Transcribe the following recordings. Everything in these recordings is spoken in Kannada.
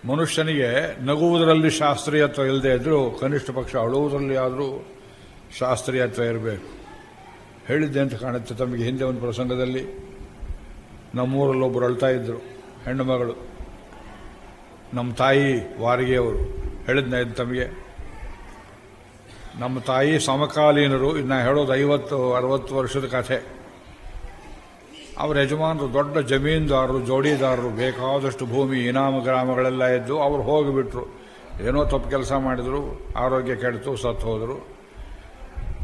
ಮನುಷ್ಯನಿಗೆ ನಗುವುದರಲ್ಲಿ ಶಾಸ್ತ್ರೀಯತ್ವ ಇಲ್ಲದೆ ಇದ್ರೂ ಕನಿಷ್ಠ ಪಕ್ಷ ಅಳುವುದರಲ್ಲಿ ಆದರೂ ಶಾಸ್ತ್ರೀಯತ್ವ ಇರಬೇಕು. ಹೇಳಿದ್ದೆ ಅಂತ ಕಾಣುತ್ತೆ ತಮಗೆ. ಹಿಂದೆ ಒಂದು ಪ್ರಸಂಗದಲ್ಲಿ ನಮ್ಮೂರಲ್ಲೊಬ್ಬರು ಅಳ್ತಾ ಇದ್ರು, ಹೆಣ್ಣು ಮಗಳು, ನಮ್ಮ ತಾಯಿ ವಾರಿಗೆಯವರು. ಹೇಳಿದ್ನ ಇದು ತಮಗೆ. ನಮ್ಮ ತಾಯಿ ಸಮಕಾಲೀನರು, ಇದನ್ನ ಹೇಳೋದು 50-60 ವರ್ಷದ ಕಥೆ. ಅವರ ಯಜಮಾನರು ದೊಡ್ಡ ಜಮೀನ್ದಾರರು, ಜೋಡಿದಾರರು, ಬೇಕಾದಷ್ಟು ಭೂಮಿ, ಇನಾಮ ಗ್ರಾಮಗಳೆಲ್ಲ ಇದ್ದು ಅವರು ಹೋಗಿಬಿಟ್ರು. ಏನೋ ತಪ್ಪು ಕೆಲಸ ಮಾಡಿದ್ರು, ಆರೋಗ್ಯ ಕೆಡ್ತು, ಸತ್ತು ಹೋದರು.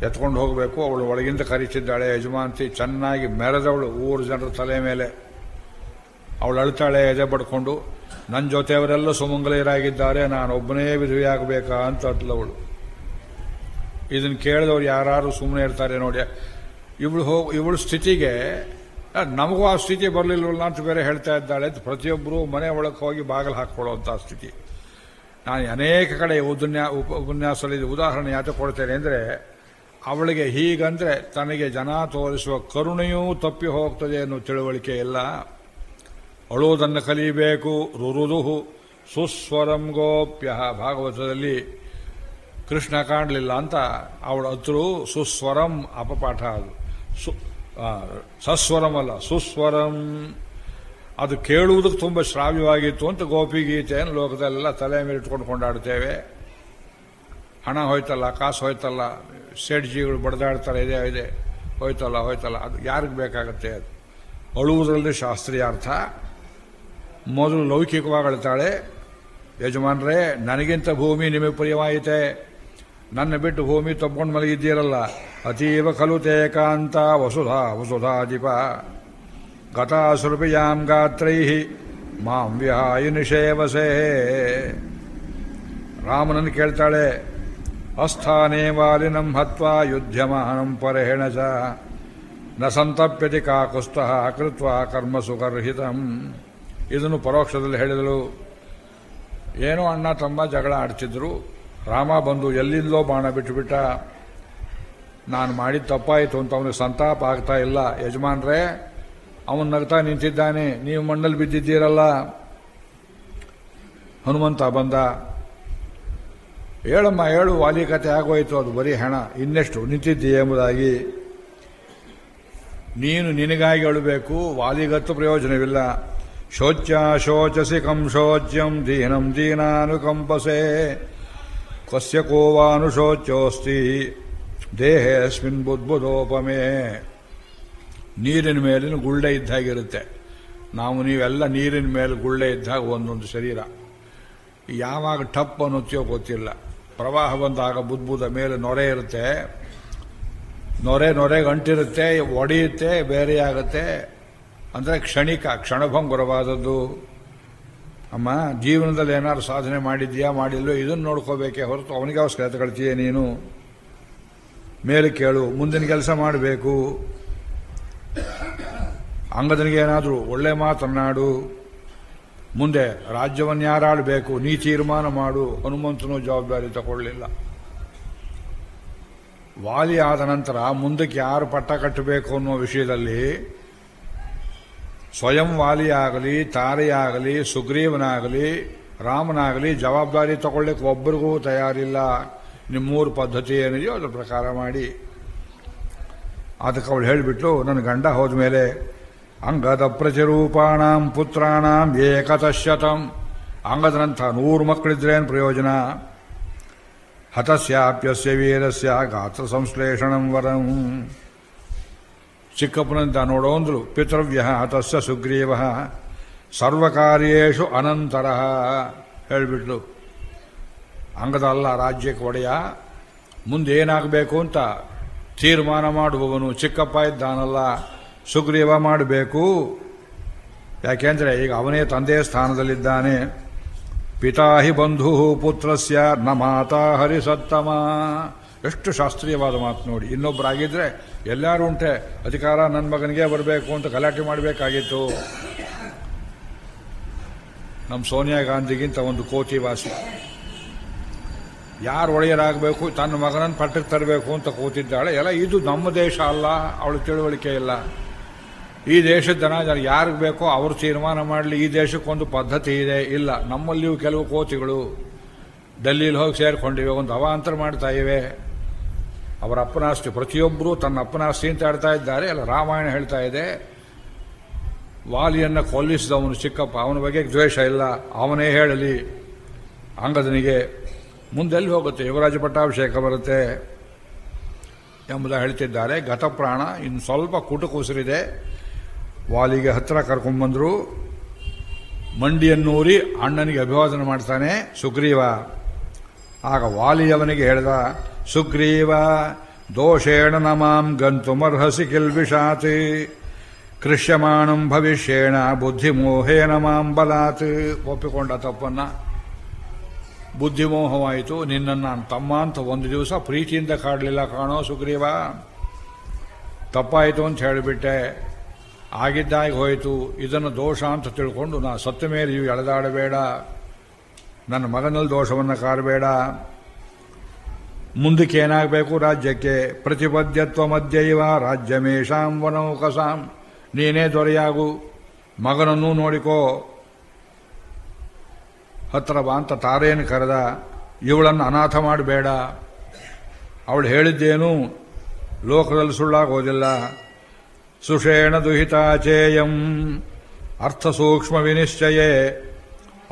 ಎತ್ಕೊಂಡು ಹೋಗಬೇಕು. ಅವಳು ಒಳಗಿಂದ ಕರೀತಿದ್ದಾಳೆ ಯಜಮಾನ್ತಿ, ಚೆನ್ನಾಗಿ ಮೆರೆದವಳು ಊರು ಜನರ ತಲೆ ಮೇಲೆ. ಅವಳು ಅಳ್ತಾಳೆ ಎದೆ ಪಡ್ಕೊಂಡು, ನನ್ನ ಜೊತೆಯವರೆಲ್ಲ ಸುಮಂಗಲರಾಗಿದ್ದಾರೆ, ನಾನು ಒಬ್ಬನೇ ವಿಧವೆಯಾಗಬೇಕಾ ಅಂತ ಅತ್ಲವಳು. ಇದನ್ನು ಕೇಳಿದವ್ರು ಯಾರು ಸುಮ್ಮನೆ ಇರ್ತಾರೆ ನೋಡಿ. ಇವಳು ಸ್ಥಿತಿಗೆ ನಮಗೂ ಆ ಸ್ಥಿತಿ ಬರಲಿಲ್ಲವಲ್ಲ ಅಂತ ಬೇರೆ ಹೇಳ್ತಾ ಇದ್ದಾಳೆ. ಪ್ರತಿಯೊಬ್ಬರು ಮನೆ ಒಳಗೆ ಹೋಗಿ ಬಾಗಿಲು ಹಾಕ್ಕೊಳ್ಳುವಂಥ ಸ್ಥಿತಿ. ನಾನು ಅನೇಕ ಕಡೆ ಉಪನ್ಯಾಸದಲ್ಲಿ ಉದಾಹರಣೆ ಯಾಕೆ ಕೊಡ್ತೇನೆ ಅಂದರೆ, ಅವಳಿಗೆ ಹೀಗಂದ್ರೆ ತನಗೆ ಜನ ತೋರಿಸುವ ಕರುಣೆಯೂ ತಪ್ಪಿ ಹೋಗ್ತದೆ ಅನ್ನೋ ತಿಳುವಳಿಕೆ ಇಲ್ಲ. ಅಳುವುದನ್ನು ಕಲಿಯಬೇಕು. ರುರುದುಹು ಸುಸ್ವರಂ ಗೋಪ್ಯ. ಭಾಗವತದಲ್ಲಿ ಕೃಷ್ಣ ಕಾಣಲಿಲ್ಲ ಅಂತ ಅವಳ ಹತ್ರ ಸುಸ್ವರಂ ಅಪಪಾಠ. ಅದು ಸಸ್ವರಂ ಅಲ್ಲ, ಸುಸ್ವರಂ. ಅದು ಕೇಳುವುದಕ್ಕೆ ತುಂಬ ಶ್ರಾವ್ಯವಾಗಿತ್ತು ಅಂತ ಗೋಪಿಗೀತೆಯನ್ನು ಲೋಕದಲ್ಲೆಲ್ಲ ತಲೆ ಮೇಲೆ ಇಟ್ಕೊಂಡು ಕೊಂಡಾಡ್ತೇವೆ. ಹಣ ಹೋಯ್ತಲ್ಲ, ಕಾಸು ಹೋಯ್ತಲ್ಲ, ಸೇಡ್ಜಿಗಳು ಬಡ್ದಾಡ್ತಾರೆ, ಇದೆ ಹೋಯ್ತಲ್ಲ. ಅದು ಯಾರಿಗೆ ಬೇಕಾಗತ್ತೆ? ಅದು ಅಳುವುದರಲ್ಲಿ ಶಾಸ್ತ್ರೀಯ ಅರ್ಥ. ಮೊದಲು ಲೌಕಿಕವಾಗಿ ಅಳ್ತಾಳೆ, ಯಜಮಾನ್ರೇ ನನಗಿಂತ ಭೂಮಿ ನಿಮಗೆ ಪ್ರಿಯವಾಯಿತೆ, ನನ್ನ ಬಿಟ್ಟು ಭೂಮಿ ತಪ್ಕೊಂಡು ಮಲಗಿದ್ದೀರಲ್ಲ, ಅತೀವ ಖಲು ತೇ ಕಾಂತ ವಸುಧಾಧಿಪ ಗತಾಸುರಪಿಯಾಂ ಗಾತ್ರೈ ಮಾಂ ವಿಹಾಯ ನಿಷೇವಸೇ. ರಾಮನನ್ನು ಕೇಳ್ತಾಳೆ, ಅಸ್ಥಾನೇ ವಾಲಿನಂ ಹತ್ವಾ ಯುಧ್ಯಮಾನಂ ಪರೇಣ ಚ ನ ಸಂತಪ್ಯತಿ ಕಾಕುಸ್ತಃ ಕೃತ್ವ ಕರ್ಮಸು ಗರ್ಹಿತಂ. ಇದನ್ನು ಪರೋಕ್ಷದಲ್ಲಿ ಹೇಳಿದಳು. ಏನೋ ಅಣ್ಣ ತಮ್ಮ ಜಗಳ ಆಡ್ತಿದ್ರು, ರಾಮ ಬಂದು ಎಲ್ಲಿಂದಲೋ ಬಾಣ ಬಿಟ್ಟುಬಿಟ್ಟ. ನಾನು ಮಾಡಿದ ತಪ್ಪಾಯಿತು ಅಂತ ಅವನಿಗೆ ಸಂತಾಪ ಆಗ್ತಾ ಇಲ್ಲ. ಯಜಮಾನ್ರೇ, ಅವನು ನಗ್ತಾ ನಿಂತಿದ್ದಾನೆ, ನೀವು ಮಣ್ಣಲ್ಲಿ ಬಿದ್ದಿದ್ದೀರಲ್ಲ. ಹನುಮಂತ ಬಂದ. ಹೇಳಮ್ಮ ಹೇಳು, ವಾಲಿ ಕತೆ ಆಗೋಯ್ತು, ಅದು ಬರೀ ಹೆಣ, ಇನ್ನೆಷ್ಟು ನಿಂತಿದ್ದೀಯ ಎಂಬುದಾಗಿ. ನೀನು ನಿನಗಾಗಿ ಅಳಬೇಕು, ವಾಲಿಗತ್ತು ಪ್ರಯೋಜನವಿಲ್ಲ. ಶೋಚ್ಯಶೋಚಸಿ ಕಂ ಶೋಚ್ಯಂ ದೀನಂ ದೀನಾನುಕಂಪಸೆ ಕಸ್ಯ ಕೋವಾನುಶೋಚ್ಯೋಸ್ತಿ ದೇಹೇಸ್ಮಿನ್ ಬುದ್ಬುದೋಪಮೇ. ನೀರಿನ ಮೇಲಿನ ಗುಳ್ಳೆ ಇದ್ದಾಗಿರುತ್ತೆ. ನೀವೆಲ್ಲ ನೀರಿನ ಮೇಲೆ ಗುಳ್ಳೆ ಇದ್ದಾಗ ಒಂದೊಂದು ಶರೀರ. ಯಾವಾಗ ಟಪ್ ಅನ್ನೋತ್ಯೋ ಗೊತ್ತಿಲ್ಲ. ಪ್ರವಾಹ ಬಂದಾಗ ಬುದ್ಬುದ ಮೇಲೆ ನೊರೆ ಇರುತ್ತೆ, ನೊರೆಗೆ ಅಂಟಿರುತ್ತೆ, ಒಡೆಯುತ್ತೆ, ಬೇರೆಯಾಗುತ್ತೆ. ಅಂದರೆ ಕ್ಷಣಭಂಗುರವಾದದ್ದು. ಅಮ್ಮ, ಜೀವನದಲ್ಲಿ ಏನಾದ್ರು ಸಾಧನೆ ಮಾಡಿದ್ಯಾ ಮಾಡಿಲ್ವೋ ಇದನ್ನು ನೋಡ್ಕೋಬೇಕೇ ಹೊರತು ಅವನಿಗೆ ಅವಶ್ಯಕ ತಗೊಳ್ತೀಯ ನೀನು. ಮೇಲೆ ಕೇಳು, ಮುಂದಿನ ಕೆಲಸ ಮಾಡಬೇಕು. ಅಂಗದನಿಗೆ ಏನಾದರೂ ಒಳ್ಳೆ ಮಾತನ್ನಾಡು. ಮುಂದೆ ರಾಜ್ಯವನ್ನು ಯಾರಾಡಬೇಕು ನೀ ತೀರ್ಮಾನ ಮಾಡು. ಹನುಮಂತನೂ ಜವಾಬ್ದಾರಿ ತಗೊಳ್ಳಿಲ್ಲ. ವಾಲಿ ಆದ ನಂತರ ಮುಂದಕ್ಕೆ ಯಾರು ಪಟ್ಟ ಕಟ್ಟಬೇಕು ಅನ್ನೋ ವಿಷಯದಲ್ಲಿ ಸ್ವಯಂ ವಾಲಿಯಾಗಲಿ, ತಾರೆಯಾಗಲಿ, ಸುಗ್ರೀವನಾಗಲಿ, ರಾಮನಾಗಲಿ ಜವಾಬ್ದಾರಿ ತಗೊಳ್ಳಿಕ್ಕೆ ಒಬ್ಬರಿಗೂ ತಯಾರಿಲ್ಲ. ನಿಮ್ಮೂರು ಪದ್ಧತಿ ಏನಿದೆಯೋ ಅದ್ರ ಪ್ರಕಾರ ಮಾಡಿ. ಅದಕ್ಕೆ ಅವಳು ಹೇಳಿಬಿಟ್ಲು, ನನ್ನ ಗಂಡ ಹೋದ ಮೇಲೆ ಅಂಗದ ಪ್ರತಿರೂಪಾಣಾಂ ಪುತ್ರಾಣಾಂ ಏಕತಶತಂ. ಅಂಗದನಂಥ 100 ಮಕ್ಕಳಿದ್ರೇನು ಪ್ರಯೋಜನ? ಹತಸ್ಯಾಪ್ಯಸ್ಯ ವೀರಸ್ಯ ಗಾತ್ರ ಸಂಶ್ಲೇಷಣಂ ವರಂ. ಚಿಕ್ಕಪ್ಪನಂತ ನೋಡೋಂದ್ರು. ಪಿತೃವ್ಯ ಹತಸ್ಯ ಸುಗ್ರೀವ ಸರ್ವಕಾರ್ಯೇಷು ಅನಂತರ. ಹೇಳಿಬಿಟ್ಲು, ಅಂಗದ ಅಲ್ಲ ರಾಜ್ಯಕ್ಕೆ ಒಡೆಯ, ಮುಂದೇನಾಗಬೇಕು ಅಂತ ತೀರ್ಮಾನ ಮಾಡುವವನು ಚಿಕ್ಕಪ್ಪ ಇದ್ದಾನಲ್ಲ, ಸುಗ್ರೀವ ಮಾಡಬೇಕು. ಯಾಕೆಂದ್ರೆ ಈಗ ಅವನೇ ತಂದೆಯ ಸ್ಥಾನದಲ್ಲಿದ್ದಾನೆ. ಪಿತಾ ಹಿ ಬಂಧು ಪುತ್ರಸ್ಯ ನ ಮಾತಾ ಹರಿಸತ್ತಮ. ಎಷ್ಟು ಶಾಸ್ತ್ರೀಯವಾದ ಮಾತು ನೋಡಿ. ಇನ್ನೊಬ್ಬರಾಗಿದ್ರೆ ಎಲ್ಲರೂ ಉಂಟೆ, ಅಧಿಕಾರ ನನ್ನ ಮಗನಿಗೆ ಬರಬೇಕು ಅಂತ ಗಲಾಟೆ ಮಾಡಬೇಕಾಗಿತ್ತು. ನಮ್ಮ ಸೋನಿಯಾ ಗಾಂಧಿಗಿಂತ ಒಂದು ಕೋಟಿ ವಾಸಿ. ಯಾರು ಒಡೆಯರಾಗಬೇಕು, ತನ್ನ ಮಗನನ್ನು ಪಟ್ಟಕ್ಕೆ ತರಬೇಕು ಅಂತ ಕೂತಿದ್ದಾಳೆ. ಎಲ್ಲ ಇದು ನಮ್ಮ ದೇಶ ಅಲ್ಲ, ಅವಳು ತಿಳುವಳಿಕೆ ಇಲ್ಲ. ಈ ದೇಶದ ಜನ ಯಾರಿಗೆ ಬೇಕೋ ಅವರು ತೀರ್ಮಾನ ಮಾಡಲಿ, ಈ ದೇಶಕ್ಕೊಂದು ಪದ್ಧತಿ ಇದೆ. ಇಲ್ಲ, ನಮ್ಮಲ್ಲಿಯೂ ಕೆಲವು ಕೋತಿಗಳು ಡೆಲ್ಲಿಲಿ ಹೋಗಿ ಸೇರಿಕೊಂಡಿವೆ, ಒಂದು ಅವಾಂತರ ಮಾಡ್ತಾ ಇವೆ. ಅವರ ಅಪ್ಪನಾಸ್ತಿ, ಪ್ರತಿಯೊಬ್ಬರೂ ತನ್ನ ಅಪ್ಪನಾಸ್ತಿ ಅಂತ ಆಡ್ತಾ ಇದ್ದಾರೆ. ಅಲ್ಲ, ರಾಮಾಯಣ ಹೇಳ್ತಾ ಇದೆ, ವಾಲಿಯನ್ನು ಕೊಲ್ಲಿಸಿದವನು ಚಿಕ್ಕಪ್ಪ, ಅವನ ಬಗ್ಗೆ ದ್ವೇಷ ಇಲ್ಲ, ಅವನೇ ಹೇಳಲಿ ಅಂಗದನಿಗೆ. ಮುಂದೆಲ್ಲಿ ಹೋಗುತ್ತೆ, ಯುವರಾಜ ಪಟ್ಟಾಭಿಷೇಕ ಬರುತ್ತೆ ಎಂಬುದಾಗಿ ಹೇಳ್ತಿದ್ದಾರೆ. ಗತಪ್ರಾಣ ಇನ್ನು ಸ್ವಲ್ಪ ಕುಟುಕುಸಿರಿದೆ. ವಾಲಿಗೆ ಹತ್ರ ಕರ್ಕೊಂಡ್ಬಂದ್ರು. ಮಂಡಿಯನ್ನೂರಿ ಅಣ್ಣನಿಗೆ ಅಭಿವಾದನೆ ಮಾಡ್ತಾನೆ ಸುಗ್ರೀವ. ಆಗ ವಾಲಿಯವನಿಗೆ ಹೇಳ್ದ, ಸುಗ್ರೀವ ದೋಷೇಣ ನಮಾಂ ಗಂತುಮರ್ಹಸಿ ಕಿಲ್ಬಿಷಾತ್ ಕೃಷ್ಯಮಾಣಂ ಭವಿಷ್ಯೇಣ ಬುದ್ಧಿಮೋಹೇನ ಮಾಂ ಬಲಾತ್. ಒಪ್ಪಿಕೊಂಡ ತಪ್ಪನ್ನ. ಬುದ್ಧಿಮೋಹವಾಯಿತು, ನಿನ್ನನ್ನು ನಾನು ತಮ್ಮ ಅಂತ ಒಂದು ದಿವಸ ಪ್ರೀತಿಯಿಂದ ಕಾಡಲಿಲ್ಲ ಕಾಣೋ ಸುಗ್ರೀವ, ತಪ್ಪಾಯಿತು ಅಂತ ಹೇಳಿಬಿಟ್ಟೆ, ಆಗಿದ್ದಾಗಿ ಹೋಯಿತು. ಇದನ್ನು ದೋಷ ಅಂತ ತಿಳ್ಕೊಂಡು ನಾ ಸತ್ತ ಮೇಲೆ ನೀವು ಎಳೆದಾಡಬೇಡ, ನನ್ನ ಮಗನಲ್ಲಿ ದೋಷವನ್ನು ಕಾರಬೇಡ. ಮುಂದಕ್ಕೆ ಏನಾಗಬೇಕು ರಾಜ್ಯಕ್ಕೆ? ಪ್ರತಿಪದ್ಯತ್ವ ಮಧ್ಯೈವ ರಾಜ್ಯಮೇಷಾಂ ವನೌಕಸಾಂ. ನೀನೇ ದೊರೆಯಾಗು, ಮಗನನ್ನೂ ನೋಡಿಕೋ, ಹತ್ರ ಬಾ ಅಂತ ತಾರೇನು ಕರೆದ. ಇವಳನ್ನು ಅನಾಥ ಮಾಡಬೇಡ. ಅವಳು ಹೇಳಿದ್ದೇನು ಲೋಕದಲ್ಲಿ ಸುಳ್ಳಾಗೋದಿಲ್ಲ. ಸುಷೇಣ ದುಹಿತಾಚೇಯಂ ಅರ್ಥಸೂಕ್ಷ್ಮ ವಿನಿಶ್ಚಯೇ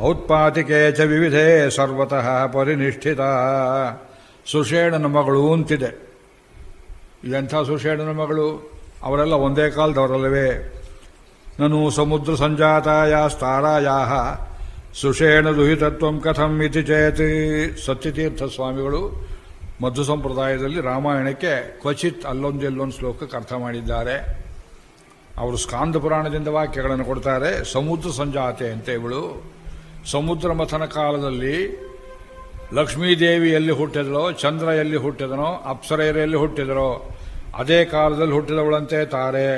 ಔತ್ಪಾತಿಕೆ ಚ ವಿವಿಧೆ ಸರ್ವತಃ ಪರಿನಿಷ್ಠಿತ. ಸುಷೇಣನ ಮಗಳು ಅಂತಿದೆ. ಇದೆಂಥ ಸುಷೇಣನ ಮಗಳು? ಅವರೆಲ್ಲ ಒಂದೇ ಕಾಲದವರಲ್ಲವೇ. ನನು ಸಮುದ್ರ ಸಂಜಾತಾಯ ಸ್ತಾರಾಯಾ ಸುಷೇಣ ದುಹಿತತ್ವಂ ಕಥಂ ಇತಿ ಚೇತ್. ಸತ್ಯತೀರ್ಥ ಸ್ವಾಮಿಗಳು ಮಧ್ವ ಸಂಪ್ರದಾಯದಲ್ಲಿ ರಾಮಾಯಣಕ್ಕೆ ಕ್ವಚಿತ್ ಅಲ್ಲೊಂದೆಲ್ಲೊಂದು ಶ್ಲೋಕಕ್ಕೆ ಅರ್ಥ ಮಾಡಿದ್ದಾರೆ. ಅವರು ಸ್ಕಾಂದ ಪುರಾಣದಿಂದ ವಾಕ್ಯಗಳನ್ನು ಕೊಡ್ತಾರೆ. ಸಮುದ್ರ ಸಂಜಾತೆ ಅಂತ ಇವಳು. ಸಮುದ್ರ ಮಥನ ಕಾಲದಲ್ಲಿ ಲಕ್ಷ್ಮೀದೇವಿ ಎಲ್ಲಿ ಹುಟ್ಟಿದಳೋ, ಚಂದ್ರ ಎಲ್ಲಿ ಹುಟ್ಟಿದನೋ, ಅಪ್ಸರೆಯರು ಎಲ್ಲಿ ಹುಟ್ಟಿದರೋ ಅದೇ ಕಾಲದಲ್ಲಿ ಹುಟ್ಟಿದವಳಂತೆ ತಾರೆ.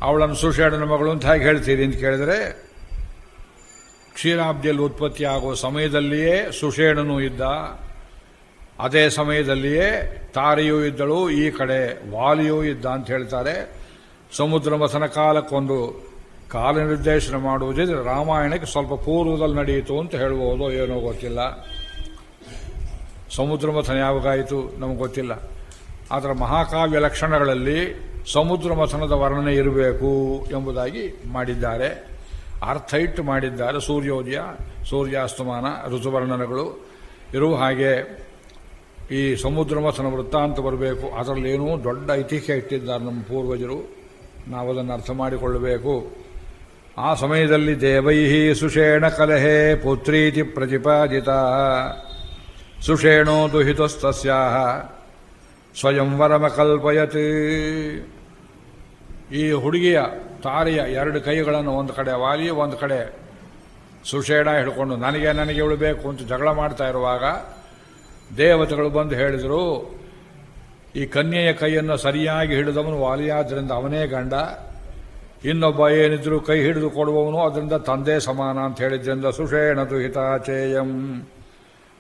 ಅವಳನ್ನು ಸುಷೇಣನ ಮಗಳು ಅಂತ ಹೇಗೆ ಹೇಳ್ತೀರಿ ಅಂತ ಕೇಳಿದರೆ, ಕ್ಷೀರಾಬ್ದಿಯಲ್ಲಿ ಉತ್ಪತ್ತಿ ಆಗೋ ಸಮಯದಲ್ಲಿಯೇ ಸುಷೇಣನೂ ಇದ್ದ, ಅದೇ ಸಮಯದಲ್ಲಿಯೇ ತಾರೆಯೂ ಇದ್ದಳು, ಈ ಕಡೆ ವಾಲಿಯೂ ಇದ್ದ ಅಂತ ಹೇಳ್ತಾರೆ. ಸಮುದ್ರ ಮಥನ ಕಾಲಕ್ಕೊಂದು ಕಾಲ ನಿರ್ದೇಶನ ಮಾಡುವುದಿದ್ರೆ ರಾಮಾಯಣಕ್ಕೆ ಸ್ವಲ್ಪ ಪೂರ್ವದಲ್ಲಿ ನಡೆಯಿತು ಅಂತ ಹೇಳ್ಬೋದು, ಏನೋ ಗೊತ್ತಿಲ್ಲ. ಸಮುದ್ರ ಮಥನ ಯಾವಾಗಾಯಿತು ನಮಗೆ ಗೊತ್ತಿಲ್ಲ. ಆದರೆ ಮಹಾಕಾವ್ಯ ಲಕ್ಷಣಗಳಲ್ಲಿ ಸಮುದ್ರ ಮಥನದ ವರ್ಣನೆ ಇರಬೇಕು ಎಂಬುದಾಗಿ ಮಾಡಿದ್ದಾರೆ. ಅರ್ಥ ಇಟ್ಟು ಮಾಡಿದ್ದಾರೆ. ಸೂರ್ಯೋದಯ, ಸೂರ್ಯಾಸ್ತಮಾನ, ಋತುವರ್ಣನೆಗಳು ಇರುವ ಹಾಗೆ ಈ ಸಮುದ್ರ ಮಥನ ವೃತ್ತಾಂತ ಬರಬೇಕು. ಅದರಲ್ಲೇನೂ ದೊಡ್ಡ ಐತಿಹ್ಯ ಇಟ್ಟಿದ್ದಾರೆ ನಮ್ಮ ಪೂರ್ವಜರು. ನಾವದನ್ನು ಅರ್ಥ ಮಾಡಿಕೊಳ್ಳಬೇಕು. ಆ ಸಮಯದಲ್ಲಿ ದೇವೈಹಿ ಸುಷೇಣ ಕಲಹೆ ಪುತ್ರೀತಿ ಪ್ರತಿಪಾದಿತ ಸುಷೇಣೋ ದುಹಿತಸ್ತಸ್ಯಾಹ ಸ್ವಯಂವರಮ ಕಲ್ಪಯತ್. ಈ ಹುಡುಗಿಯ ತಾರೆಯ ಎರಡು ಕೈಗಳನ್ನು ಒಂದು ಕಡೆ ವಾಲಿ, ಒಂದು ಕಡೆ ಸುಷೇಣ ಹಿಡ್ಕೊಂಡು ನನಗೆ ಇವಳು ಬೇಕು ಅಂತ ಜಗಳ ಮಾಡ್ತಾ ಇರುವಾಗ ದೇವತೆಗಳು ಬಂದು ಹೇಳಿದರು, ಈ ಕನ್ಯೆಯ ಕೈಯನ್ನು ಸರಿಯಾಗಿ ಹಿಡಿದವನು ವಾಲಿಯಾದ್ರಿಂದ ಅವನೇ ಗಂಡ, ಇನ್ನೊಬ್ಬ ಏನಿದ್ರು ಕೈ ಹಿಡಿದು ಕೊಡುವವನು ಅದರಿಂದ ತಂದೆ ಸಮಾನ ಅಂತ ಹೇಳಿದ್ರಿಂದ ಸುಷೇಣ ದುಹಿತಾಚೇಯಂ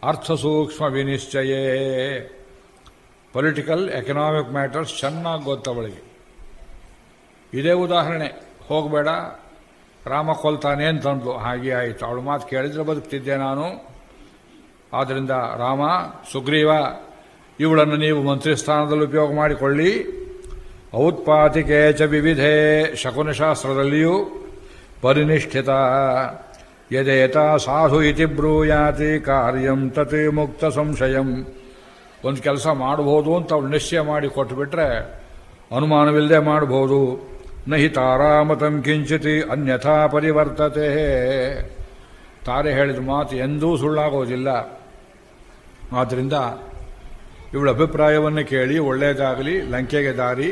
ಅರ್ಥ ಸೂಕ್ಷ್ಮ ವಿನಿಶ್ಚಯೇ. ಪೊಲಿಟಿಕಲ್ ಎಕನಾಮಿಕ್ ಮ್ಯಾಟರ್ಸ್ ಚೆನ್ನಾಗಿ ಗೊತ್ತವಳಿಗೆ. ಇದೇ ಉದಾಹರಣೆ. ಹೋಗಬೇಡ, ರಾಮ ಕೊಲ್ತಾನೆ ಅಂತಂದ್ಲು. ಹಾಗೆ ಆಯಿತು. ಅವಳು ಮಾತು ಕೇಳಿದ್ರೆ ಬದುಕ್ತಿದ್ದೆ ನಾನು. ಆದ್ದರಿಂದ ರಾಮ, ಸುಗ್ರೀವ, ಇವಳನ್ನು ನೀವು ಮಂತ್ರಿ ಸ್ಥಾನದಲ್ಲಿ ಉಪಯೋಗ ಮಾಡಿಕೊಳ್ಳಿ. ಔತ್ಪಾತಿಕೆ ಚ ವಿವಿಧೆ, ಶಕುನಶಾಸ್ತ್ರದಲ್ಲಿಯೂ ಪರಿನಿಷ್ಠಿತ. ಯದೇತ ಸಾಧು ಇತಿ ಬ್ರೂಯಾತಿ ಕಾರ್ಯಂ ತತ್ ಮುಕ್ತ ಸಂಶಯಂ. ಒಂದು ಕೆಲಸ ಮಾಡಬಹುದು ಅಂತ ಅವಳು ನಿಶ್ಚಯ ಮಾಡಿ ಕೊಟ್ಟುಬಿಟ್ರೆ ಅನುಮಾನವಿಲ್ಲದೆ ಮಾಡಬಹುದು. ನಹಿ ತಾರಾಮತಂ ಕಿಂಚಿತಿ ಅನ್ಯಥಾ ಪರಿವರ್ತತೆ. ತಾರೆ ಹೇಳಿದ ಮಾತು ಎಂದೂ ಸುಳ್ಳಾಗೋದಿಲ್ಲ. ಆದ್ದರಿಂದ ಇವಳ ಅಭಿಪ್ರಾಯವನ್ನು ಕೇಳಿ ಒಳ್ಳೆಯದಾಗಲಿ, ಲಂಕೆಗೆ ದಾರಿ,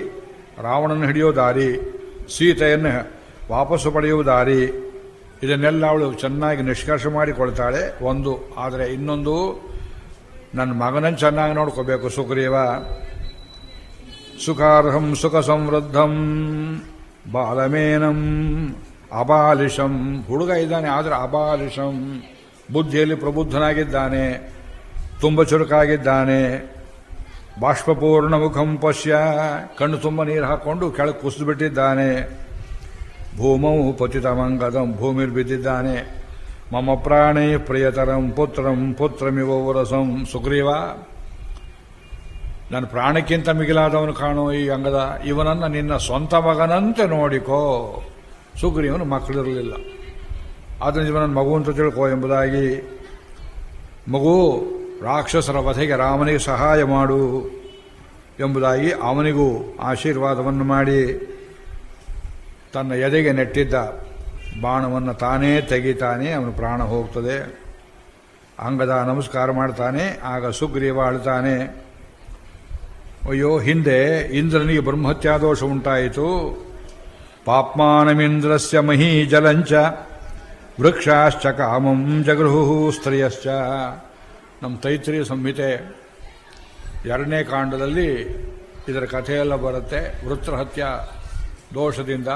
ರಾವಣನ ಹಿಡಿಯೋ ದಾರಿ, ಸೀತೆಯನ್ನು ವಾಪಸ್ಸು ಪಡೆಯುವ ದಾರಿ, ಇದನ್ನೆಲ್ಲ ಅವಳು ಚೆನ್ನಾಗಿ ನಿಷ್ಕರ್ಷ ಮಾಡಿಕೊಳ್ತಾಳೆ. ಒಂದು. ಆದರೆ ಇನ್ನೊಂದು, ನನ್ನ ಮಗನನ್ನು ಚೆನ್ನಾಗಿ ನೋಡ್ಕೋಬೇಕು ಸುಗ್ರೀವ. ಸುಖಾರ್ಹಂ ಸುಖ ಸಮೃದ್ಧಂ ಬಾಲಮೇನಂ ಅಬಾಲಿಶಂ. ಹುಡುಗ ಇದ್ದಾನೆ, ಆದರೆ ಅಬಾಲಿಶಂ, ಬುದ್ಧಿಯಲ್ಲಿ ಪ್ರಬುದ್ಧನಾಗಿದ್ದಾನೆ, ತುಂಬ ಚುರುಕಾಗಿದ್ದಾನೆ. ಬಾಷ್ಪಪೂರ್ಣ ಮುಖಂ ಪಶ್ಯ, ಕಣ್ಣು ತುಂಬ ನೀರು ಹಾಕೊಂಡು ಕೆಳಗೆ ಕುಸಿದು ಬಿಟ್ಟಿದ್ದಾನೆ. ಭೂಮೌ ಪತಿತಮಂಗದಂ, ಭೂಮಿಲಿ ಬಿದ್ದಿದ್ದಾನೆ. ಮಮ ಪ್ರಾಣೇ ಪ್ರಿಯತರಂ ಪುತ್ರಂ ಪುತ್ರಮಿವ ರಸಂ. ಸುಗ್ರೀವ, ನನ್ನ ಪ್ರಾಣಕ್ಕಿಂತ ಮಿಗಿಲಾದವನು ಕಾಣೋ ಈ ಅಂಗದ, ಇವನನ್ನು ನಿನ್ನ ಸ್ವಂತ ಮಗನಂತೆ ನೋಡಿಕೋ. ಸುಗ್ರೀವನು ಮಕ್ಕಳಿರಲಿಲ್ಲ, ಆದ್ದರಿಂದ ಇವನನ್ನು ಮಗು ಅಂತ ತಿಳ್ಕೋ ಎಂಬುದಾಗಿ, ಮಗು ರಾಕ್ಷಸರ ವಧೆಗೆ ರಾಮನಿಗೆ ಸಹಾಯ ಮಾಡು ಎಂಬುದಾಗಿ ಅವನಿಗೂ ಆಶೀರ್ವಾದವನ್ನು ಮಾಡಿ ತನ್ನ ಎದೆಗೆ ನೆಟ್ಟಿದ್ದ ಬಾಣವನ್ನು ತಾನೇ ತೆಗಿತಾನೆ. ಅವನು ಪ್ರಾಣ ಹೋಗ್ತದೆ. ಅಂಗದ ನಮಸ್ಕಾರ ಮಾಡ್ತಾನೆ. ಆಗ ಸುಗ್ರೀವ ಅಳ್ತಾನೆ, ಅಯ್ಯೋ, ಹಿಂದೆ ಇಂದ್ರನಿಗೆ ಬ್ರಹ್ಮಹತ್ಯಾದೋಷ ಉಂಟಾಯಿತು. ಪಾಪ್ಮಾನಮಿಂದ್ರಸ್ಯ ಮಹೀ ಜಲಂಚ ವೃಕ್ಷಾಶ್ಚ ಕಾಮಂ ಜಗೃಹು ಸ್ತ್ರೀಯಶ್ಚ. ನಮ್ಮ ತೈತ್ರಿಯ ಸಂಹಿತೆ 2ನೇ ಕಾಂಡದಲ್ಲಿ ಇದರ ಕಥೆಯೆಲ್ಲ ಬರುತ್ತೆ. ವೃತ್ರಹತ್ಯ ದೋಷದಿಂದ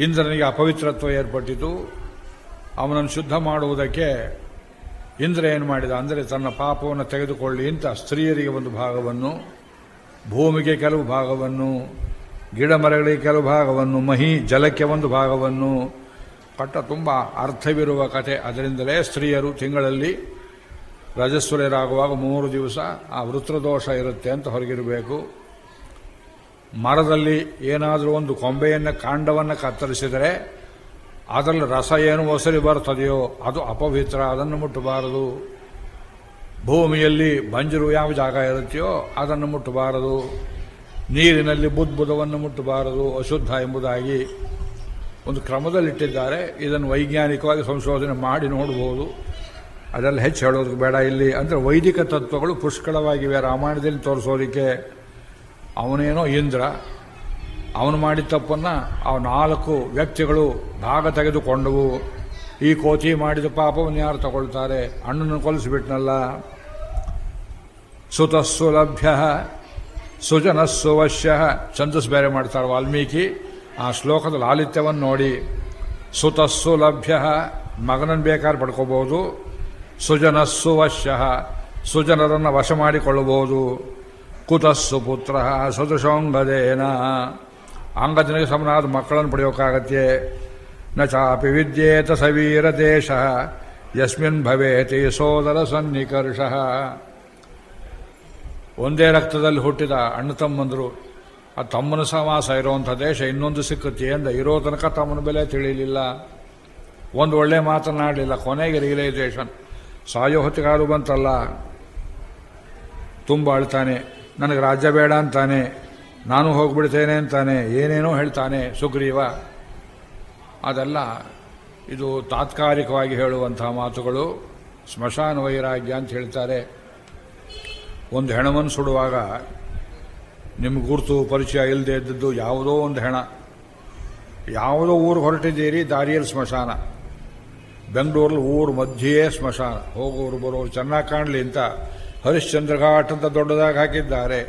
ಇಂದ್ರನಿಗೆ ಅಪವಿತ್ರತ್ವ ಏರ್ಪಟ್ಟಿತು. ಅವನನ್ನು ಶುದ್ಧ ಮಾಡುವುದಕ್ಕೆ ಇಂದ್ರ ಏನು ಮಾಡಿದ ಅಂದರೆ, ತನ್ನ ಪಾಪವನ್ನು ತೆಗೆದುಕೊಳ್ಳಿ ಅಂತ ಸ್ತ್ರೀಯರಿಗೆ ಒಂದು ಭಾಗವನ್ನು, ಭೂಮಿಗೆ ಕೆಲವು ಭಾಗವನ್ನು, ಗಿಡ ಮರಗಳಿಗೆ ಕೆಲವು ಭಾಗವನ್ನು, ಮಹಿ ಜಲಕ್ಕೆ ಒಂದು ಭಾಗವನ್ನು ಪಟ್ಟ. ತುಂಬ ಅರ್ಥವಿರುವ ಕಥೆ. ಅದರಿಂದಲೇ ಸ್ತ್ರೀಯರು ತಿಂಗಳಲ್ಲಿ ರಜಸ್ವರರಾಗುವಾಗ 3 ದಿವಸ ಆ ವೃತ್ರದೋಷ ಇರುತ್ತೆ ಅಂತ ಹೊರಗಿರಬೇಕು. ಮರದಲ್ಲಿ ಏನಾದರೂ ಒಂದು ಕೊಂಬೆಯನ್ನು, ಕಾಂಡವನ್ನು ಕತ್ತರಿಸಿದರೆ ಅದರಲ್ಲಿ ರಸ ಏನು ಒಸರಿ ಬರ್ತದೆಯೋ ಅದು ಅಪವಿತ್ರ, ಅದನ್ನು ಮುಟ್ಟಬಾರದು. ಭೂಮಿಯಲ್ಲಿ ಬಂಜರು ಯಾವ ಜಾಗ ಇರುತ್ತೆಯೋ ಅದನ್ನು ಮುಟ್ಟಬಾರದು. ನೀರಿನಲ್ಲಿ ಬುದ್ಬುದವನ್ನು ಮುಟ್ಟಬಾರದು, ಅಶುದ್ಧ ಎಂಬುದಾಗಿ ಒಂದು ಕ್ರಮದಲ್ಲಿಟ್ಟಿದ್ದಾರೆ. ಇದನ್ನು ವೈಜ್ಞಾನಿಕವಾಗಿ ಸಂಶೋಧನೆ ಮಾಡಿ ನೋಡಬಹುದು. ಅದೆಲ್ಲ ಹೆಚ್ಚು ಹೇಳೋದಕ್ಕೆ ಬೇಡ ಇಲ್ಲಿ. ಅಂದರೆ ವೈದಿಕ ತತ್ವಗಳು ಪುಷ್ಕಳವಾಗಿವೆ ರಾಮಾಯಣದಲ್ಲಿ ತೋರಿಸೋದಕ್ಕೆ. ಅವನೇನೋ ಇಂದ್ರ, ಅವನು ಮಾಡಿದ ತಪ್ಪನ್ನು ಆ 4 ವ್ಯಕ್ತಿಗಳು ಭಾಗ ತೆಗೆದುಕೊಂಡವು. ಈ ಕೋತಿ ಮಾಡಿದ ಪಾಪವನ್ನು ಯಾರು ತಗೊಳ್ತಾರೆ? ಅಣ್ಣನನ್ನು ಕೊಲಿಸಿಬಿಟ್ನಲ್ಲ. ಸುತಸ್ಸು ಲಭ್ಯ ಸುಜನಸ್ಸು ವಶ್ಯ. ಛಂದಸ್ಸು ಬೇರೆ ಮಾಡ್ತಾರೆ ವಾಲ್ಮೀಕಿ. ಆ ಶ್ಲೋಕದ ಲಾಲಿತ್ಯವನ್ನು ನೋಡಿ. ಸುತಸ್ಸು ಲಭ್ಯ, ಮಗನನ್ನು ಬೇಕಾದ್ರೆ ಪಡ್ಕೋಬಹುದು. ಸುಜನಸ್ಸು ವಶ್ಯ, ಸುಜನರನ್ನು ವಶ ಮಾಡಿಕೊಳ್ಳಬಹುದು. ಕುತಸ್ಸು ಪುತ್ರ ಸದೃಶೋಂಗದೇನ, ಅಂಗದನಿಗೆ ಸಮನಾದ ಮಕ್ಕಳನ್ನು ಪಡೆಯೋಕ್ಕಾಗತ್ತೆ. ನ ಚಾಪಿ ವಿದ್ಯೇತ ಸವೀರ ದೇಶ ಯಸ್ಮಿನ್ ಭವೇತಿ ಸೋದರ ಸನ್ನಿಕರ್ಷ. ಒಂದೇ ರಕ್ತದಲ್ಲಿ ಹುಟ್ಟಿದ ಅಣ್ಣ ತಮ್ಮಂದರು, ಆ ತಮ್ಮನ ಸಮಾಸ ಇರುವಂಥ ದೇಶ ಇನ್ನೊಂದು ಸಿಕ್ಕುತ್ತೆ ಎಂದ. ಇರೋ ತನಕ ತಮ್ಮನ ಬೆಲೆ ತಿಳಿಯಲಿಲ್ಲ, ಒಂದು ಒಳ್ಳೆ ಮಾತನಾಡಲಿಲ್ಲ. ಕೊನೆಗೆ ರಿಯಲೈಸೇಷನ್ ಸಾಯೋ ಹೊತ್ತಿಗಾರು ಬಂತಲ್ಲ. ತುಂಬ ಅಳ್ತಾನೆ. ನನಗೆ ರಾಜ್ಯ ಬೇಡ ಅಂತಾನೆ, ನಾನು ಹೋಗ್ಬಿಡ್ತೇನೆ ಅಂತಾನೆ, ಏನೇನೋ ಹೇಳ್ತಾನೆ ಸುಗ್ರೀವ. ಅದೆಲ್ಲ ಇದು ತಾತ್ಕಾಲಿಕವಾಗಿ ಹೇಳುವಂತಹ ಮಾತುಗಳು. ಸ್ಮಶಾನ ವೈರಾಗ್ಯ ಅಂತ ಹೇಳ್ತಾರೆ. ಒಂದು ಹೆಣವನ್ನು ಸುಡುವಾಗ ನಿಮ್ಗೆ ಗುರುತು ಪರಿಚಯ ಇಲ್ಲದೆ ಇದ್ದದ್ದು ಯಾವುದೋ ಒಂದು ಹೆಣ, ಯಾವುದೋ ಊರಿಗೆ ಹೊರಟಿದ್ದೀರಿ, ದಾರಿಯಲ್ಲಿ ಸ್ಮಶಾನ. ಬೆಂಗಳೂರಲ್ಲಿ ಊರು ಮಧ್ಯೆಯೇ ಸ್ಮಶಾನ. ಹೋಗೋರು ಬರೋರು ಚೆನ್ನಾಗಿ ಕಾಣಲಿ ಅಂತ ಹರಿಶ್ಚಂದ್ರ ಘಾಟ್ ಅಂತ ದೊಡ್ಡದಾಗಿ ಹಾಕಿದ್ದಾರೆ.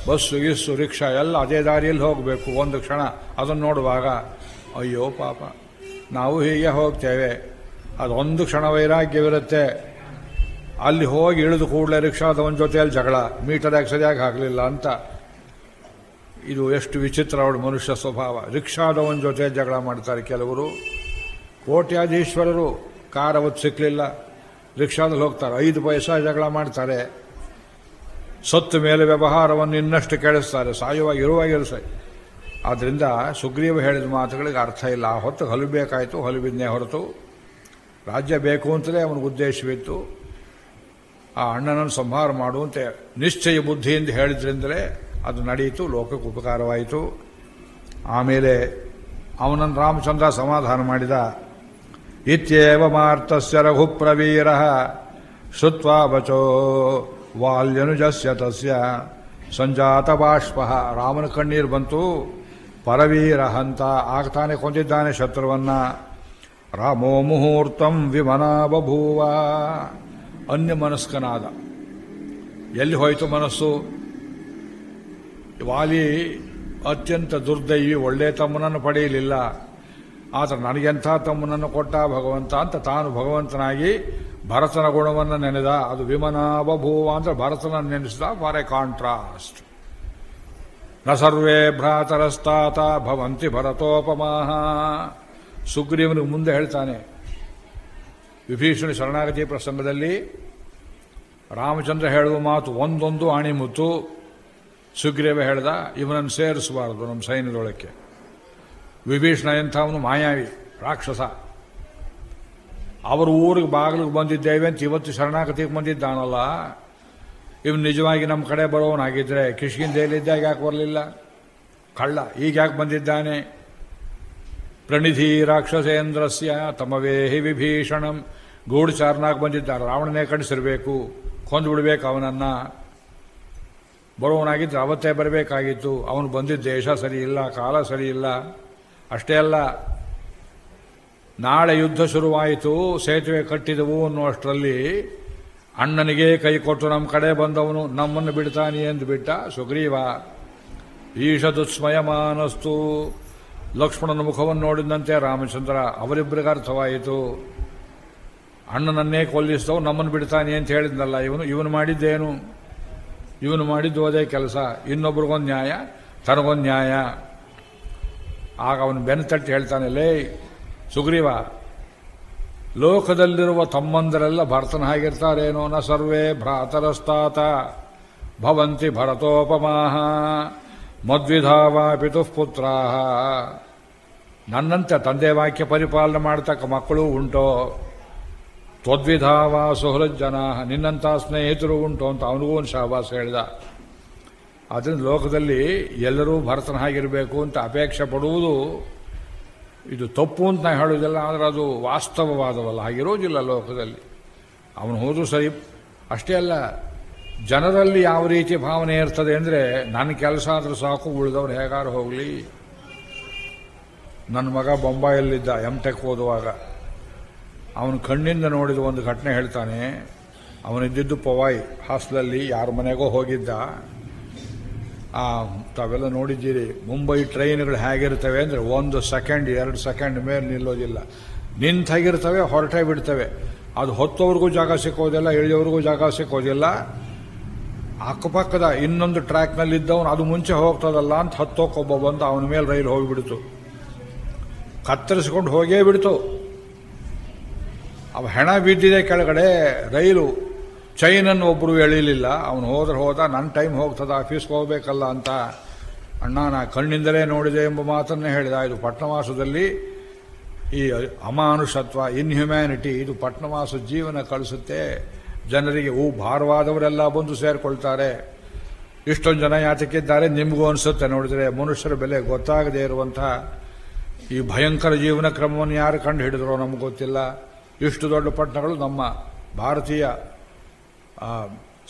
ಬಸ್ಸು ಗಿಸ್ಸು ರಿಕ್ಷಾ ಎಲ್ಲ ಅದೇ ದಾರಿಯಲ್ಲಿ ಹೋಗಬೇಕು. ಒಂದು ಕ್ಷಣ ಅದನ್ನು ನೋಡುವಾಗ ಅಯ್ಯೋ ಪಾಪ, ನಾವು ಹೀಗೆ ಹೋಗ್ತೇವೆ. ಅದೊಂದು ಕ್ಷಣ ವೈರಾಗ್ಯವಿರುತ್ತೆ. ಅಲ್ಲಿ ಹೋಗಿ ಇಳಿದು ಕೂಡಲೇ ರಿಕ್ಷಾದವನ ಜೊತೆಯಲ್ಲಿ ಜಗಳ, ಮೀಟರ್ ಸರಿಯಾಗಿ ಹಾಕಲಿಲ್ಲ ಅಂತ. ಇದು ಎಷ್ಟು ವಿಚಿತ್ರ ಅವಳು ಮನುಷ್ಯ ಸ್ವಭಾವ. ರಿಕ್ಷಾದವನ ಜೊತೆ ಜಗಳ ಮಾಡ್ತಾರೆ ಕೆಲವರು. ಕೋಟ್ಯಾಧೀಶ್ವರರು ಕಾರ್ ಅವತ್ತು ಸಿಕ್ಕಲಿಲ್ಲ, ರಿಕ್ಷಾದಲ್ಲಿ ಹೋಗ್ತಾರೆ, 5 ಪೈಸಾ ಜಗಳ ಮಾಡ್ತಾರೆ. ಸತ್ತು ಮೇಲೆ ವ್ಯವಹಾರವನ್ನು ಇನ್ನಷ್ಟು ಕೆಡಿಸ್ತಾರೆ, ಸಾಯುವಾಗ ಇರುವಾಗ ಸರಿ. ಆದ್ದರಿಂದ ಸುಗ್ರೀವ ಹೇಳಿದ ಮಾತುಗಳಿಗೆ ಅರ್ಥ ಇಲ್ಲ. ಆ ಹೊತ್ತು ಹಲಬೇಕಾಯಿತು, ಹಲವಿದ್ನೇ ಹೊರತು ರಾಜ್ಯ ಬೇಕು ಅಂತಲೇ ಅವನಿಗೆ ಉದ್ದೇಶವಿತ್ತು. ಆ ಅಣ್ಣನನ್ನು ಸಂಹಾರ ಮಾಡುವಂತೆ ನಿಶ್ಚಯ ಬುದ್ಧಿಯಿಂದ ಹೇಳಿದ್ರಿಂದಲೇ ಅದು ನಡೆಯಿತು, ಲೋಕಕ್ಕೆ ಉಪಕಾರವಾಯಿತು. ಆಮೇಲೆ ಅವನನ್ನು ರಾಮಚಂದ್ರ ಸಮಾಧಾನ ಮಾಡಿದ. ಇತ್ಯೇವ ಮಾರ್ತಸ್ಯ ರಘುಪ್ರವೀರ ಶ್ರುತ್ವಾ ವಚೋ ವಾಲ್ಯನುಜಸ್ಯ ತಸ್ಯ ಸಂಜಾತ ಬಾಷ್ಪ. ರಾಮನ ಕಣ್ಣೀರು ಬಂತು. ಪರವೀರ ಹಂತ, ಆಗ್ತಾನೆ ಕೊಂದಿದ್ದಾನೆ ಶತ್ರುವನ್ನ. ರಾಮೋ ಮುಹೂರ್ತಂ ವಿಮನಾ ಬಭೂವ. ಅನ್ಯ ಮನಸ್ಕನಾದ. ಎಲ್ಲಿ ಹೋಯಿತು ಮನಸ್ಸು? ವಾಲಿ ಅತ್ಯಂತ ದುರ್ದೈವಿ, ಒಳ್ಳೆ ತಮ್ಮನನ್ನು ಪಡೆಯಲಿಲ್ಲ. ಆದರೆ ನನಗೆಂಥ ತಮ್ಮನನ್ನು ಕೊಟ್ಟ ಭಗವಂತ ಅಂತ ತಾನು ಭಗವಂತನಾಗಿ ಭರತನ ಗುಣವನ್ನು ನೆನೆದ. ಅದು ವಿಮನಾಬಭೂವ ಅಂದ್ರೆ ಭರತನ ನೆನೆಸಿದ. For A contrast. ನ ಸರ್ವೇ ಭ್ರಾತರಸ್ತಾತ ಭವಂತಿ ಭರತೋಪಮಾಹ. ಸುಗ್ರೀವನಿಗೆ ಮುಂದೆ ಹೇಳ್ತಾನೆ, ವಿಭೀಷಣ ಶರಣಾಗತಿ ಪ್ರಸಂಗದಲ್ಲಿ ರಾಮಚಂದ್ರ ಹೇಳುವ ಮಾತು ಒಂದೊಂದು ಆಣಿಮುತ್ತು. ಸುಗ್ರೀವ ಹೇಳ್ದ, ಇವನನ್ನು ಸೇರಿಸಬಾರದು ನಮ್ಮ ಸೈನ್ಯದೊಳಕ್ಕೆ. ವಿಭೀಷಣ ಎಂಥವನು ಮಾಯಾವಿ, ರಾಕ್ಷಸ. ಅವರು ಊರಿಗೆ ಬಾಗಿಲಿಗೆ ಬಂದಿದ್ದೇವೆ ಅಂತ ಇವತ್ತು ಶರಣಾಗತಿಗೆ ಬಂದಿದ್ದಾನಲ್ಲ, ಇವನು ನಿಜವಾಗಿ ನಮ್ಮ ಕಡೆ ಬರೋವನಾಗಿದ್ರೆ ಕಿಷ್ಕಿಂಧೆಯಲ್ಲಿದ್ದಾಗ ಯಾಕೆ ಬರಲಿಲ್ಲ? ಕಳ್ಳ. ಈಗ ಯಾಕೆ ಬಂದಿದ್ದಾನೆ? ಪ್ರಣಿಧಿ ರಾಕ್ಷಸೇಂದ್ರಸ್ಯ ತಮವೇಹಿ ವಿಭೀಷಣಂ. ಗೂಢಚಾರನಾಗಿ ಬಂದಿದ್ದಾರೆ. ರಾವಣನೇ ಕಳಿಸಿರಬೇಕು, ಕೊಂದು ಬಿಡಬೇಕು ಅವನನ್ನ. ಬರೋವನಾಗಿದ್ರೆ ಅವತ್ತೇ ಬರಬೇಕಾಗಿತ್ತು. ಅವನು ಬಂದಿದ್ದ ದೇಶ ಸರಿ ಇಲ್ಲ, ಕಾಲ ಸರಿ ಇಲ್ಲ. ಅಷ್ಟೇ ಅಲ್ಲ, ನಾಳೆ ಯುದ್ಧ ಶುರುವಾಯಿತು, ಸೇತುವೆ ಕಟ್ಟಿದವು ಅನ್ನುವಷ್ಟರಲ್ಲಿ ಅಣ್ಣನಿಗೆ ಕೈ ಕೊಟ್ಟು ನಮ್ಮ ಕಡೆ ಬಂದವನು ನಮ್ಮನ್ನು ಬಿಡ್ತಾನೆ ಎಂದು ಬಿಟ್ಟ ಸುಗ್ರೀವ. ಈಶದುಸ್ಮಯಮಾನಸ್ತು. ಲಕ್ಷ್ಮಣನ ಮುಖವನ್ನು ನೋಡಿದಂತೆ ರಾಮಚಂದ್ರ. ಅವರಿಬ್ಬರಿಗೆ ಅರ್ಥವಾಯಿತು, ಅಣ್ಣನನ್ನೇ ಕೊಲ್ಲಿಸಿದವು ನಮ್ಮನ್ನು ಬಿಡ್ತಾನೆ ಅಂತ ಹೇಳಿದ್ನಲ್ಲ ಇವನು ಮಾಡಿದ್ದೇನು? ಇವನು ಮಾಡಿದ್ದು ಅದೇ ಕೆಲಸ. ಇನ್ನೊಬ್ರಿಗೊಂದು ನ್ಯಾಯ, ತನಗೊಂದು ನ್ಯಾಯ. ಆಗ ಅವನು ಬೆನ್ನು ತಟ್ಟಿ ಹೇಳ್ತಾನೆ, ಲೇ ಸುಗ್ರೀವ, ಲೋಕದಲ್ಲಿರುವ ತಮ್ಮಂದರೆಲ್ಲ ಭರತನ ಹಾಗಿರ್ತಾರೇನೋ? ನ ಸರ್ವೇ ಭ್ರಾತರಸ್ತಾತ ಭವಂತಿ ಭರತೋಪಮಾಹ ಮದ್ವಿಧಾವ ಪಿತುಃ ಪುತ್ರಾಹ. ನನ್ನಂತೆ ತಂದೆ ವಾಕ್ಯ ಪರಿಪಾಲನೆ ಮಾಡತಕ್ಕ ಮಕ್ಕಳು ಉಂಟೋ? ತ್ವದ್ವಿಧಾವ ಸುಹೃಜ್ಜನ. ನಿನ್ನಂಥ ಸ್ನೇಹಿತರು ಉಂಟು ಅಂತ ಅವನಿಗೂ ಒಂದು ಶಾಬಾಸ್ ಹೇಳ್ದ. ಅದರಿಂದ ಲೋಕದಲ್ಲಿ ಎಲ್ಲರೂ ಭರತನ ಹಾಗಿರಬೇಕು ಅಂತ ಅಪೇಕ್ಷೆ ಪಡುವುದು ಇದು ತಪ್ಪು ಅಂತ ನಾ ಹೇಳೋದಿಲ್ಲ, ಆದರೆ ಅದು ವಾಸ್ತವವಾದವಲ್ಲ. ಹಾಗಿರೋದಿಲ್ಲ ಲೋಕದಲ್ಲಿ. ಅವನು ಹೋದ್ರೂ ಸರಿ. ಅಷ್ಟೇ ಅಲ್ಲ, ಜನರಲ್ಲಿ ಯಾವ ರೀತಿ ಭಾವನೆ ಇರ್ತದೆ ಅಂದರೆ, ನನ್ನ ಕೆಲಸ ಆದರೂ ಸಾಕು, ಉಳಿದವ್ರು ಹೇಗಾರು ಹೋಗಲಿ. ನನ್ನ ಮಗ ಬೊಂಬಾಯಲ್ಲಿದ್ದ ಎಂ.ಟೆಕ್ ಓದುವಾಗ. ಅವನು ಕಣ್ಣಿಂದ ನೋಡಿದ ಒಂದು ಘಟನೆ ಹೇಳ್ತಾನೆ. ಅವನಿದ್ದಿದ್ದು ಪವಾಯಿ ಹಾಸ್ಟೆಲಲ್ಲಿ, ಯಾರ ಮನೆಗೋ ಹೋಗಿದ್ದ. ತಾವೆಲ್ಲ ನೋಡಿದ್ದೀರಿ, ಮುಂಬೈ ಟ್ರೈನ್ಗಳು ಹೇಗಿರ್ತವೆ ಅಂದರೆ 1 ಸೆಕೆಂಡ್ 2 ಸೆಕೆಂಡ್ ಮೇಲೆ ನಿಲ್ಲೋದಿಲ್ಲ. ನಿಂತಾಗಿರ್ತವೆ, ಹೊರಟೇ ಬಿಡ್ತವೆ. ಅದು ಹೊತ್ತವ್ರಿಗೂ ಜಾಗ ಸಿಕ್ಕೋದಿಲ್ಲ, ಇಳಿಯೋರಿಗೂ ಜಾಗ ಸಿಕ್ಕೋದಿಲ್ಲ. ಅಕ್ಕಪಕ್ಕದ ಇನ್ನೊಂದು ಟ್ರ್ಯಾಕ್ನಲ್ಲಿದ್ದವನು ಅದು ಮುಂಚೆ ಹೋಗ್ತದಲ್ಲ ಅಂತ ಹತ್ತೋಕೊಬ್ಬ ಬಂದು ಅವನ ಮೇಲೆ ರೈಲು ಹೋಗಿಬಿಡ್ತು. ಕತ್ತರಿಸಿಕೊಂಡು ಹೋಗೇ ಬಿಡ್ತು. ಅವ ಹೆಣ ಬಿದ್ದಿದೆ ಕೆಳಗಡೆ. ರೈಲು ಚೈನನ್ನು ಒಬ್ಬರು ಎಳೀಲಿಲ್ಲ. ಅವನು ಹೋದ, ನನ್ನ ಟೈಮ್ ಹೋಗ್ತದ, ಆಫೀಸ್ಗೆ ಹೋಗ್ಬೇಕಲ್ಲ ಅಂತ. ಅಣ್ಣ, ನಾ ಕಣ್ಣಿಂದಲೇ ನೋಡಿದೆ ಎಂಬ ಮಾತನ್ನೇ ಹೇಳಿದ. ಇದು ಪಟ್ಟಣವಾಸದಲ್ಲಿ ಈ ಅಮಾನುಷತ್ವ, ಇನ್ಹ್ಯುಮ್ಯಾನಿಟಿ, ಇದು ಪಟ್ಟಣವಾಸ ಜೀವನ ಕಳಿಸುತ್ತೆ ಜನರಿಗೆ. ಭಾರವಾದವರೆಲ್ಲ ಬಂದು ಸೇರಿಕೊಳ್ತಾರೆ. ಇಷ್ಟೊಂದು ಜನ ಯಾತಕ್ಕಿದ್ದಾರೆ ನಿಮಗೂ ಅನಿಸುತ್ತೆ ನೋಡಿದರೆ. ಮನುಷ್ಯರ ಬೆಲೆ ಗೊತ್ತಾಗದೇ ಇರುವಂತಹ ಈ ಭಯಂಕರ ಜೀವನ ಕ್ರಮವನ್ನು ಯಾರು ಕಂಡು ಹಿಡಿದ್ರೋ ನಮ್ಗೆ ಗೊತ್ತಿಲ್ಲ. ಇಷ್ಟು ದೊಡ್ಡ ಪಟ್ಟಣಗಳು ನಮ್ಮ ಭಾರತೀಯ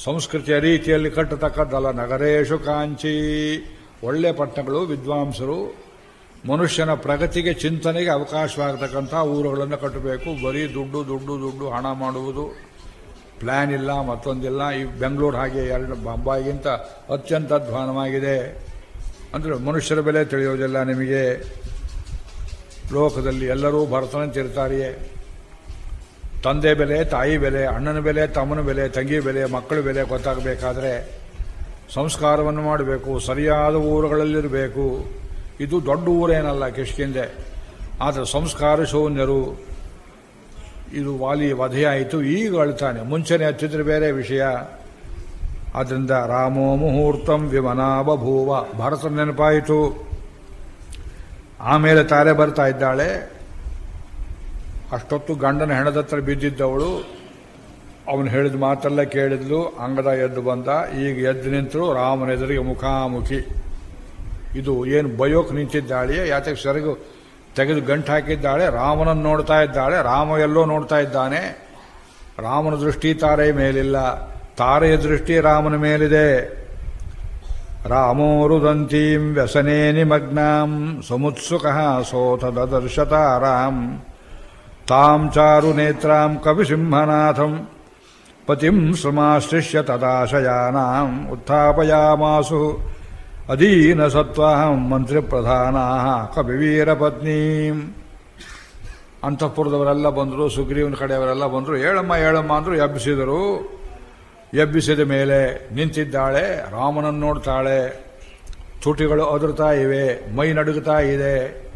ಸಂಸ್ಕೃತಿಯ ರೀತಿಯಲ್ಲಿ ಕಟ್ಟತಕ್ಕದ್ದಲ್ಲ. ನಗರೇಶು ಕಾಂಚಿ. ಒಳ್ಳೆ ಪಟ್ಟಣಗಳು, ವಿದ್ವಾಂಸರು, ಮನುಷ್ಯನ ಪ್ರಗತಿಗೆ, ಚಿಂತನೆಗೆ ಅವಕಾಶವಾಗತಕ್ಕಂಥ ಊರುಗಳನ್ನು ಕಟ್ಟಬೇಕು. ಬರೀ ದುಡ್ಡು ದುಡ್ಡು ದುಡ್ಡು ಹಣ ಮಾಡುವುದು, ಪ್ಲ್ಯಾನ್ ಇಲ್ಲ, ಮತ್ತೊಂದಿಲ್ಲ. ಈ ಬೆಂಗಳೂರು ಹಾಗೆ ಬಾಂಬಾಯಿಗಿಂತ ಅತ್ಯಂತ ಅಧ್ವಾನವಾಗಿದೆ. ಅಂದರೆ ಮನುಷ್ಯರ ಬೆಲೆ ತಿಳಿಯೋದಿಲ್ಲ ನಿಮಗೆ. ಲೋಕದಲ್ಲಿ ಎಲ್ಲರೂ ಭರತನಂತಿರ್ತಾರೆಯೇ. ತಂದೆ ಬೆಲೆ, ತಾಯಿ ಬೆಲೆ, ಅಣ್ಣನ ಬೆಲೆ, ತಮ್ಮನ ಬೆಲೆ, ತಂಗಿ ಬೆಲೆ, ಮಕ್ಕಳ ಬೆಲೆ ಗೊತ್ತಾಗಬೇಕಾದ್ರೆ ಸಂಸ್ಕಾರವನ್ನು ಮಾಡಬೇಕು. ಸರಿಯಾದ ಊರುಗಳಲ್ಲಿರಬೇಕು. ಇದು ದೊಡ್ಡ ಊರೇನಲ್ಲ ಕಿಷ್ಕಿಂಧೆ, ಆದರೆ ಸಂಸ್ಕಾರ ಶೂನ್ಯರು. ಇದು ವಾಲಿ ವಧೆಯಾಯಿತು, ಈಗ ಅಳ್ತಾನೆ. ಮುಂಚೆನೆ ಹತ್ತಿದ್ರೆ ಬೇರೆ ವಿಷಯ. ಆದ್ದರಿಂದ ರಾಮೋ ಮುಹೂರ್ತಂ ವಿಮನಾ ಬಭೂವ. ಭರತನ ನೆನಪಾಯಿತು. ಆಮೇಲೆ ತಾರೆ ಬರ್ತಾ ಇದ್ದಾಳೆ. ಅಷ್ಟೊತ್ತು ಗಂಡನ ಹೆಣದತ್ರ ಬಿದ್ದಿದ್ದವಳು ಅವನು ಹೇಳಿದ ಮಾತೆಲ್ಲ ಕೇಳಿದ್ಲು. ಅಂಗದ ಎದ್ದು ಬಂದ. ಈಗ ಎದ್ದು ನಿಂತರು ರಾಮನ ಎದುರಿಗೆ ಮುಖಾಮುಖಿ. ಇದು ಏನು ಬಯೋಕ್ ನಿಂತಿದ್ದಾಳೆ, ಯಾತಕ್ಕೆ ಸೆರಗು ತೆಗೆದು ಗಂಟು ಹಾಕಿದ್ದಾಳೆ. ರಾಮನನ್ನು ನೋಡ್ತಾ ಇದ್ದಾಳೆ. ರಾಮ ಎಲ್ಲೋ ನೋಡ್ತಾ ಇದ್ದಾನೆ. ರಾಮನ ದೃಷ್ಟಿ ತಾರೆಯ ಮೇಲಿಲ್ಲ, ತಾರೆಯ ದೃಷ್ಟಿ ರಾಮನ ಮೇಲಿದೆ. ರಾಮೋ ರುದಂತೀಂ ವ್ಯಸನೇ ನಿಮಗ್ನಾಂ ಸಮುತ್ಸುಕಃ ಸೋತ ದದರ್ಶತಾರಾಂ ತಾಂ ಚಾರು ನೇತ್ರಾಂ ಕವಿಸಿಂಹನಾಥಂ ಪತಿಂ ಸಮಾಶ್ಲಿಷ್ಯ ತದಾಶಯಾನಾಂ ಉತ್ಥಾಪಯಾಮಾಸು ಅಧೀನ ಸತ್ವಾಹಂ ಮಂತ್ರಿ ಪ್ರಧಾನಾ ಕವಿವೀರ ಪತ್ನೀಂ. ಅಂತಃಪುರದವರೆಲ್ಲ ಬಂದರು, ಸುಗ್ರೀವನ ಕಡೆಯವರೆಲ್ಲ ಬಂದರು. ಹೇಳಮ್ಮ ಹೇಳಮ್ಮ ಅಂದರು. ಎಬ್ಬಿಸಿದರು. ಎಬ್ಬಿಸಿದ ಮೇಲೆ ನಿಂತಿದ್ದಾಳೆ, ರಾಮನನ್ನು ನೋಡ್ತಾಳೆ. ತುಟಿಗಳು ಅದುರ್ತಾ ಇವೆ, ಮೈ ನಡುಗುತ್ತಾ ಇದೆ.